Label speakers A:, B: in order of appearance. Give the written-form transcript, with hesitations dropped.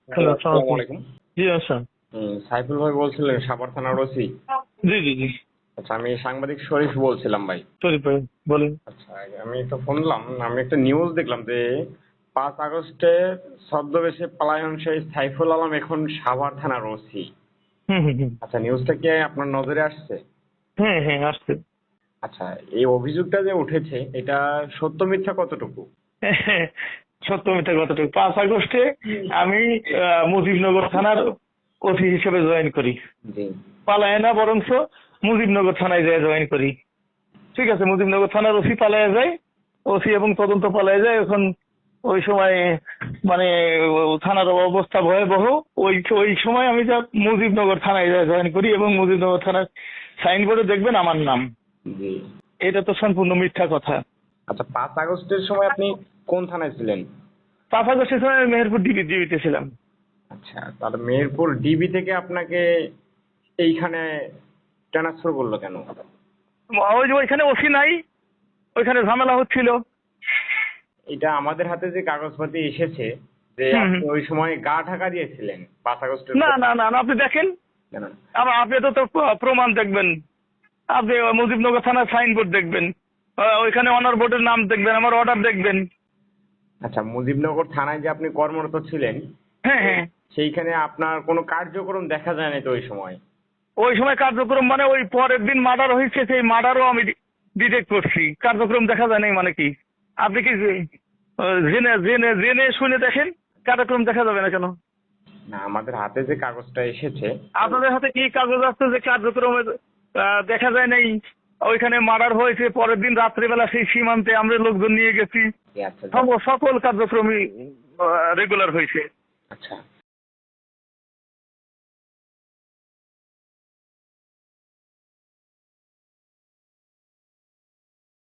A: Hello,
B: আসসালামু
A: আসসালামু
B: আলাইকুম।
A: জি, আচ্ছা।
B: সাইফুল ভাই বলছিলেন সাভার থানার ওসি?
A: জি, জি, জি।
B: আচ্ছা, আমি সাংবাদিক শরীফ বলছিলাম ভাই।
A: শরীফ ভাই বলেন।
B: আচ্ছা, আমি একটা শুনলাম, আমি একটা নিউজ দেখলাম যে 5 আগস্টে ছদ্মবেশে পলায়নশালী সাইফুল আলম এখন সাভার থানার ওসি।
A: হুম, হুম, হুম।
B: আচ্ছা, নিউজটা কি আপনার নজরে আসছে?
A: হ্যাঁ, হ্যাঁ, আসছে।
B: আচ্ছা, এই অভিযোগটা যে উঠেছে এটা সত্য মিথ্যা কতটুকু?
A: সত্য মিথ্যা কতটুকু? 5 আগস্টে আমি মুজিবনগর থানার ওসি হিসেবে জয়েন করি।
B: জি।
A: পালায় না, বরঞ্চ মুজিবনগর থানায় যেয়ে জয়েন করি। ঠিক আছে, মুজিবনগর থানার ওসি পালায় যায়, ওসি এবং তদন্ত পালায় যায়। এখন ওই সময় মানে থানার অবস্থা ভয়াবহ। ওই ওই সময় আমি যা মুজিবনগর থানায় যায় জয়েন করি এবং মুজিবনগর থানার সাইনবোর্ডে দেখবেন আমার নাম।
B: জি।
A: এটা তো সম্পূর্ণ মিথ্যা কথা।
B: আচ্ছা, 5 আগস্টের সময় আপনি কোন থানায় ছিলেন?
A: 5 আগস্টের সময় আমি মেহেরপুর ডিবিতে ছিলাম।
B: আচ্ছা, তাহলে মেহেরপুর ডিবি থেকে আপনাকে এইখানে ট্রান্সফার করলো কেন?
A: ওই যে ওইখানে ওসি নাই, ওইখানে ঝামেলা হচ্ছিল।
B: এটা আমাদের হাতে যে কাগজপাতি এসেছে যে
A: হুম,
B: আপনি
A: হুম।
B: ওই সময় গা ঢাকা দিয়েছিলেন 5 আগস্টের
A: না,
B: পর।
A: না, না, না, আপনি দেখেন।
B: কেন?
A: আপনি তো প্রমাণ দেখবেন। আপনি মুজিবনগর থানার সাইনবোর্ড দেখবেন, ওইখানে অনার বোর্ডের নাম দেখবেন, আমার অর্ডার দেখবেন।
B: আচ্ছা, মুজিবনগর থানায় যে আপনি কর্মরত ছিলেন
A: হ্যাঁ, হ্যাঁ।
B: সেইখানে আপনার কোনো কার্যক্রম দেখা যায় না তো ওই সময়?
A: ওই সময় কার্যক্রম মানে ওই পরের দিন মার্ডার হয়েছে, সেই মার্ডারও আমি ডিটেক্ট করছি। কার্যক্রম দেখা যায় নাই মানে কি? আপনি কি জেনে জেনে জেনে শুনে দেখেন, কার্যক্রম দেখা যাবে না কেন?
B: না, আমাদের হাতে যে কাগজটা এসেছে।
A: আপনাদের হাতে কি কাগজ আছে যে কার্যক্রমে দেখা যায় নাই? ওইখানে মার্ডার হয়েছে, পরের দিন রাত্রিবেলা সেই সীমান্তে আমরা লোকজন নিয়ে গেছি।
B: আচ্ছা,
A: সকল কার্যক্রমই রেগুলার হয়েছে।
B: আচ্ছা।